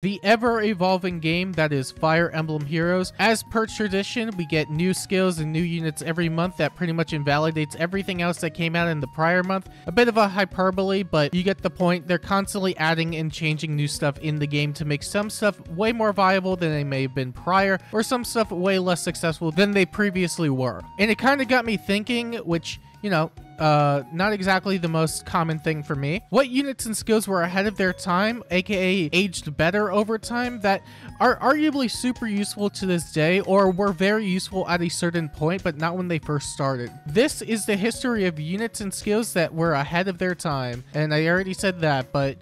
the ever-evolving game that is Fire Emblem Heroes. As per tradition, we get new skills and new units every month that pretty much invalidates everything else that came out in the prior month. A bit of a hyperbole, but you get the point. They're constantly adding and changing new stuff in the game to make some stuff way more viable than they may have been prior, or some stuff way less successful than they previously were. And it kind of got me thinking, which, you know, not exactly the most common thing for me. What units and skills were ahead of their time, aka aged better over time, that are arguably super useful to this day, or were very useful at a certain point, but not when they first started. This is the history of units and skills that were ahead of their time. And I already said that, but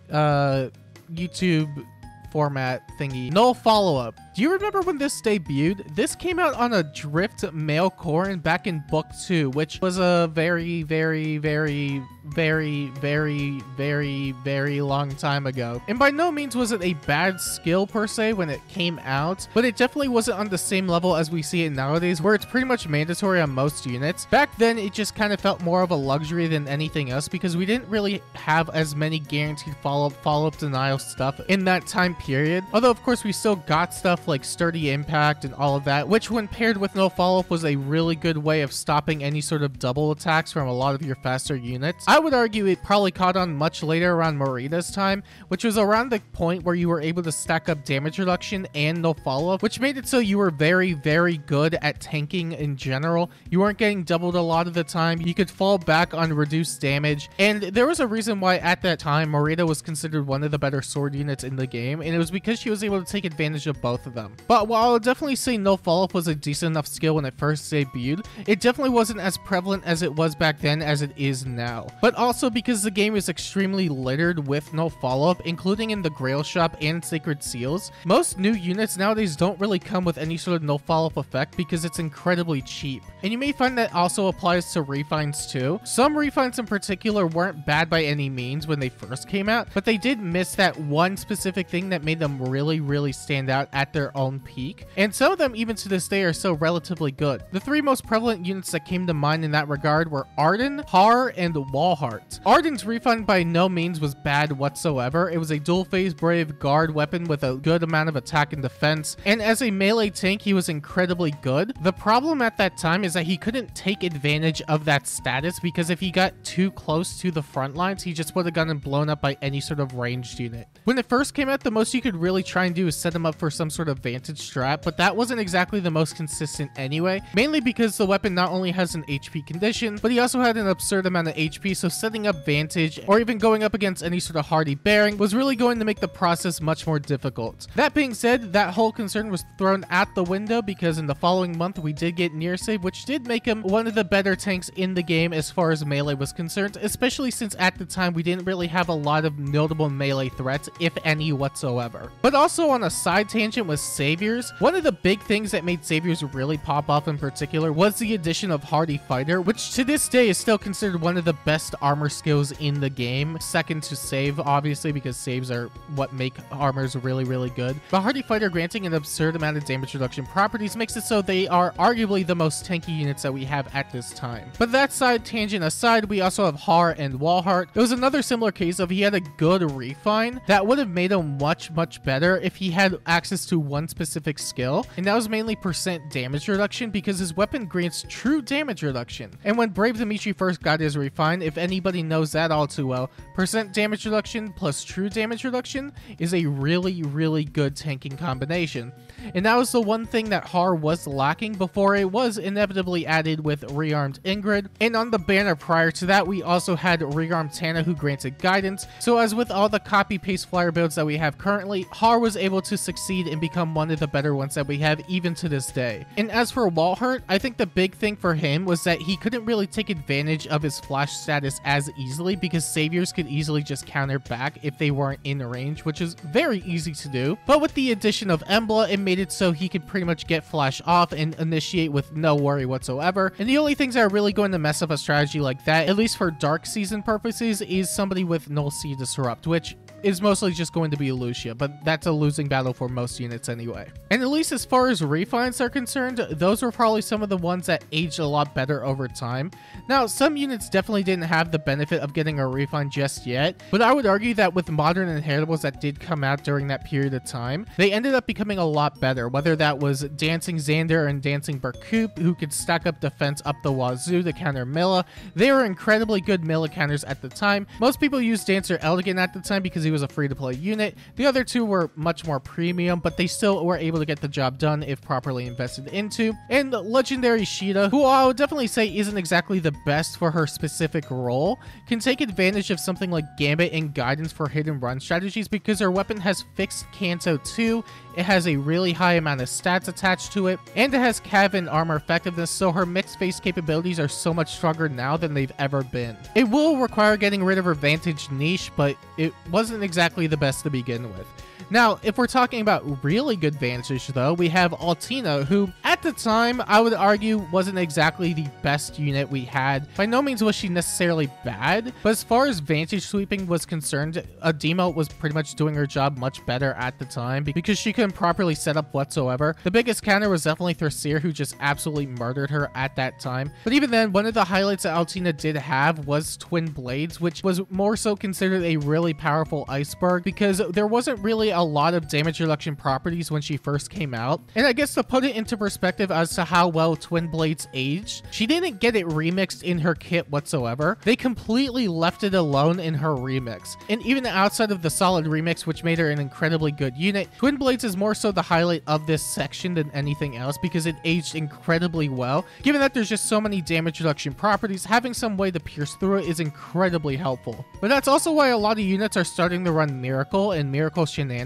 YouTube format thingy. Null follow-up. Do you remember when this debuted? This came out on a Drift Male Corrin back in Book 2, which was a very, very, very, very, very, very, very long time ago. And by no means was it a bad skill per se when it came out, but it definitely wasn't on the same level as we see it nowadays, where it's pretty much mandatory on most units. Back then, it just kind of felt more of a luxury than anything else, because we didn't really have as many guaranteed follow-up denial stuff in that time period. Although, of course, we still got stuff like Sturdy Impact and all of that, which when paired with no follow-up was a really good way of stopping any sort of double attacks from a lot of your faster units. I would argue it probably caught on much later around Morita's time, which was around the point where you were able to stack up damage reduction and no follow-up, which made it so you were very, very good at tanking in general. You weren't getting doubled a lot of the time. You could fall back on reduced damage, and there was a reason why at that time Morita was considered one of the better sword units in the game, and it was because she was able to take advantage of both of them. But while I would definitely say no follow-up was a decent enough skill when it first debuted, it definitely wasn't as prevalent as it was back then as it is now. But also because the game is extremely littered with no follow-up, including in the Grail Shop and Sacred Seals. Most new units nowadays don't really come with any sort of no follow-up effect because it's incredibly cheap. And you may find that also applies to refines too. Some refines in particular weren't bad by any means when they first came out, but they did miss that one specific thing that made them really, really stand out at their own peak, and some of them even to this day are still relatively good. The three most prevalent units that came to mind in that regard were Arden, Har, and Walhart. Arden's refund by no means was bad whatsoever. It was a dual phase brave guard weapon with a good amount of attack and defense, and as a melee tank he was incredibly good. The problem at that time is that he couldn't take advantage of that status, because if he got too close to the front lines he just would have gotten blown up by any sort of ranged unit. When it first came out, the most you could really try and do is set him up for some sort of Vantage strat, but that wasn't exactly the most consistent anyway, mainly because the weapon not only has an HP condition, but he also had an absurd amount of HP, so setting up Vantage or even going up against any sort of hardy bearing was really going to make the process much more difficult. That being said, that whole concern was thrown out the window because in the following month we did get Nearsave, which did make him one of the better tanks in the game as far as melee was concerned, especially since at the time we didn't really have a lot of notable melee threats, if any whatsoever. But also on a side tangent with Saviors, one of the big things that made Saviors really pop off in particular was the addition of Hardy Fighter, which to this day is still considered one of the best armor skills in the game, second to Save obviously, because saves are what make armors really, really good. But Hardy Fighter granting an absurd amount of damage reduction properties makes it so they are arguably the most tanky units that we have at this time. But that side tangent aside, we also have Har and Walhart. It was another similar case of he had a good refine that would have made him much, much better if he had access to one specific skill, and that was mainly percent damage reduction, because his weapon grants true damage reduction. And when Brave Dimitri first got his refine, if anybody knows that all too well, percent damage reduction plus true damage reduction is a really, really good tanking combination. And that was the one thing that Har was lacking before it was inevitably added with Rearmed Ingrid. And on the banner prior to that, we also had Rearmed Tana, who granted guidance. So as with all the copy-paste flyer builds that we have currently, Har was able to succeed and become one of the better ones that we have even to this day. And as for Walhart, I think the big thing for him was that he couldn't really take advantage of his flash status as easily, because Saviors could easily just counter back if they weren't in range, which is very easy to do. But with the addition of Embla, it made it so he could pretty much get flash off and initiate with no worry whatsoever. And the only things that are really going to mess up a strategy like that, at least for Dark Season purposes, is somebody with Null Sea Disrupt, which is mostly just going to be Lucia, but that's a losing battle for most units anyway. And at least as far as refines are concerned, those were probably some of the ones that aged a lot better over time. Now, some units definitely didn't have the benefit of getting a refine just yet, but I would argue that with modern inheritables that did come out during that period of time, they ended up becoming a lot better, whether that was Dancing Xander and Dancing Berkoop, who could stack up defense up the wazoo to counter Milla. They were incredibly good Milla counters at the time. Most people used Dancer Elegant at the time because he was a free-to-play unit. The other two were much more premium, but they still were able to get the job done if properly invested into. And Legendary Sheeta, who I would definitely say isn't exactly the best for her specific role, can take advantage of something like Gambit and Guidance for hit and run strategies because her weapon has fixed Canto 2, it has a really high amount of stats attached to it, and it has Cav and armor effectiveness, so her mixed face capabilities are so much stronger now than they've ever been. It will require getting rid of her Vantage Niche, but it wasn't exactly the best to begin with. Now, if we're talking about really good Vantage, though, we have Altina, who, at the time, I would argue wasn't exactly the best unit we had. By no means was she necessarily bad, but as far as Vantage sweeping was concerned, Ademo was pretty much doing her job much better at the time because she couldn't properly set up whatsoever. The biggest counter was definitely Thrasir, who just absolutely murdered her at that time. But even then, one of the highlights that Altina did have was Twin Blades, which was more so considered a really powerful iceberg because there wasn't really a lot of damage reduction properties when she first came out. And I guess to put it into perspective as to how well Twin Blades aged, she didn't get it remixed in her kit whatsoever. They completely left it alone in her remix. And even outside of the solid remix, which made her an incredibly good unit, Twin Blades is more so the highlight of this section than anything else because it aged incredibly well. Given that there's just so many damage reduction properties, having some way to pierce through it is incredibly helpful. But that's also why a lot of units are starting to run Miracle and Miracle Shenanigans,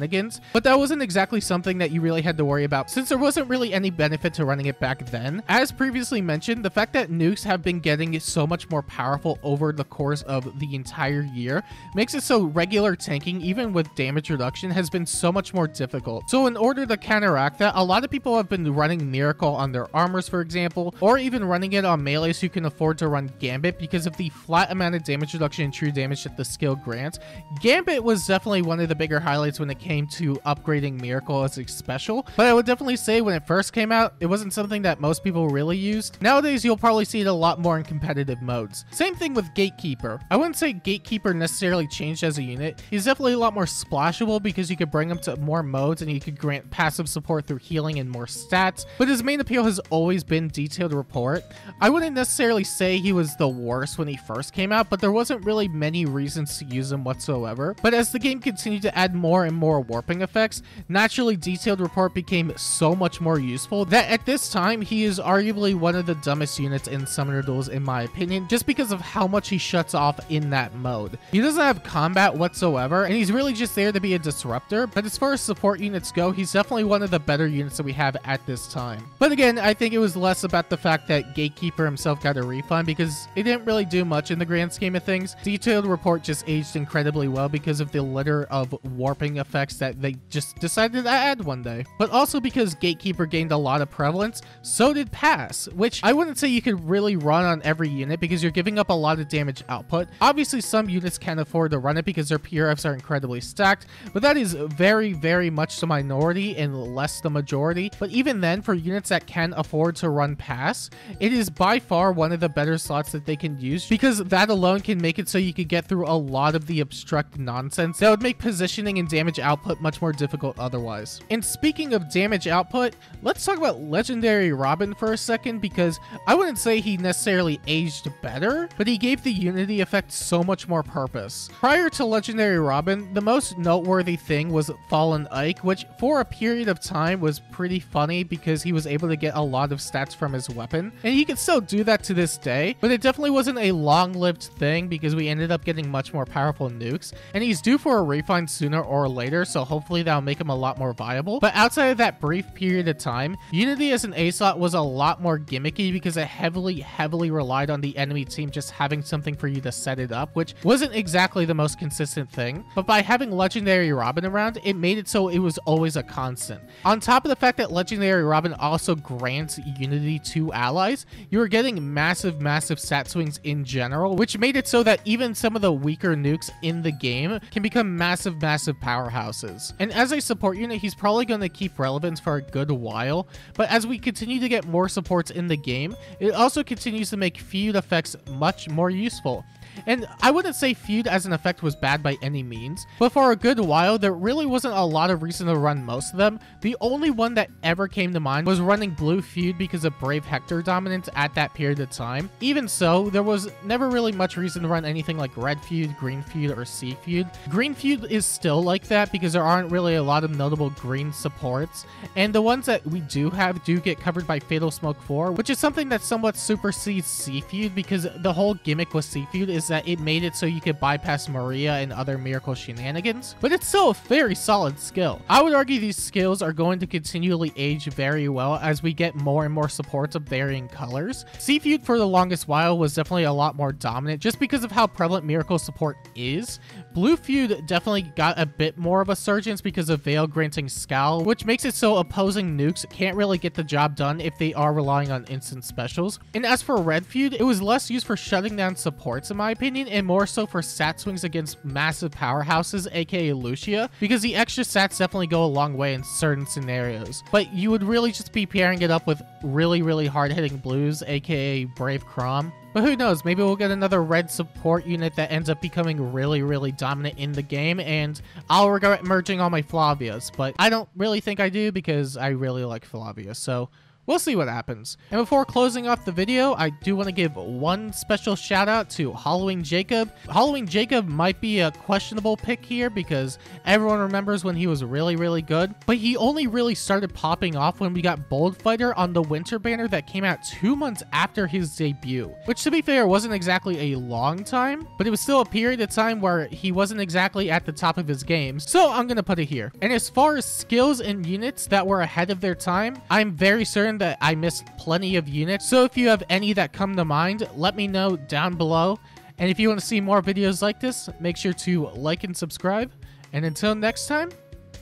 but that wasn't exactly something that you really had to worry about since there wasn't really any benefit to running it back then. As previously mentioned, the fact that nukes have been getting so much more powerful over the course of the entire year makes it so regular tanking, even with damage reduction, has been so much more difficult. So in order to counteract that, a lot of people have been running Miracle on their armors, for example, or even running it on melees who can afford to run Gambit because of the flat amount of damage reduction and true damage that the skill grants. Gambit was definitely one of the bigger highlights when it came to upgrading Miracle as a special, but I would definitely say when it first came out, it wasn't something that most people really used. Nowadays, you'll probably see it a lot more in competitive modes. Same thing with Gatekeeper. I wouldn't say Gatekeeper necessarily changed as a unit. He's definitely a lot more splashable because you could bring him to more modes and you could grant passive support through healing and more stats, but his main appeal has always been Detailed Report. I wouldn't necessarily say he was the worst when he first came out, but there wasn't really many reasons to use him whatsoever. But as the game continued to add more and more warping effects, naturally Detailed Report became so much more useful that at this time he is arguably one of the dumbest units in Summoner Duels in my opinion, just because of how much he shuts off in that mode. He doesn't have combat whatsoever and he's really just there to be a disruptor, but as far as support units go, he's definitely one of the better units that we have at this time. But again, I think it was less about the fact that Gatekeeper himself got a refund because it didn't really do much in the grand scheme of things. Detailed Report just aged incredibly well because of the litter of warping effects that they just decided to add one day. But also because Gatekeeper gained a lot of prevalence, so did Pass, which I wouldn't say you could really run on every unit because you're giving up a lot of damage output. Obviously, some units can afford to run it because their PRFs are incredibly stacked, but that is very, very much the minority and less the majority. But even then, for units that can afford to run Pass, it is by far one of the better slots that they can use because that alone can make it so you could get through a lot of the obstruct nonsense that would make positioning and damage output much more difficult otherwise. And speaking of damage output, let's talk about Legendary Robin for a second because I wouldn't say he necessarily aged better, but he gave the Unity effect so much more purpose. Prior to Legendary Robin, the most noteworthy thing was Fallen Ike, which for a period of time was pretty funny because he was able to get a lot of stats from his weapon, and he can still do that to this day, but it definitely wasn't a long-lived thing because we ended up getting much more powerful nukes, and he's due for a refine sooner or later, so hopefully that'll make him a lot more viable. But outside of that brief period of time, Unity Unity as an A slot was a lot more gimmicky because it heavily relied on the enemy team just having something for you to set it up, which wasn't exactly the most consistent thing. But by having Legendary Robin around, it made it so it was always a constant. On top of the fact that Legendary Robin also grants Unity to allies, you were getting massive stat swings in general, which made it so that even some of the weaker nukes in the game can become massive powerhouses. And as a support unit, he's probably going to keep relevance for a good while, but as we continue to get more supports in the game, it also continues to make feud effects much more useful. And I wouldn't say feud as an effect was bad by any means, but for a good while, there really wasn't a lot of reason to run most of them. The only one that ever came to mind was running blue feud because of Brave Hector dominance at that period of time. Even so, there was never really much reason to run anything like red feud, green feud, or sea feud. Green feud is still like that because there aren't really a lot of notable green supports, and the ones that we do have do get covered by Fatal Smoke 4, which is something that somewhat supersedes sea feud because the whole gimmick with sea feud is that it made it so you could bypass Maria and other miracle shenanigans, but it's still a very solid skill. I would argue these skills are going to continually age very well as we get more and more supports of varying colors. Sea feud for the longest while was definitely a lot more dominant just because of how prevalent miracle support is. Blue feud definitely got a bit more of a surgence because of Veil granting Scowl, which makes it so opposing nukes can't really get the job done if they are relying on instant specials. And as for red feud, it was less used for shutting down supports in my opinion, and more so for stat swings against massive powerhouses, aka Lucia, because the extra stats definitely go a long way in certain scenarios. But you would really just be pairing it up with really hard-hitting blues, aka Brave Chrom. But who knows, maybe we'll get another red support unit that ends up becoming really dominant in the game, and I'll regret merging all my Flavias, but I don't really think I do because I really like Flavia, so we'll see what happens. And before closing off the video, I do want to give one special shout out to Halloween Jacob. Halloween Jacob might be a questionable pick here because everyone remembers when he was really good, but he only really started popping off when we got Bold Fighter on the Winter banner that came out 2 months after his debut, which to be fair wasn't exactly a long time, but it was still a period of time where he wasn't exactly at the top of his game, so I'm gonna put it here. And as far as skills and units that were ahead of their time, I'm very certain that I missed plenty of units, so if you have any that come to mind, let me know down below. And if you want to see more videos like this, make sure to like and subscribe. And until next time,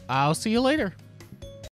I'll see you later.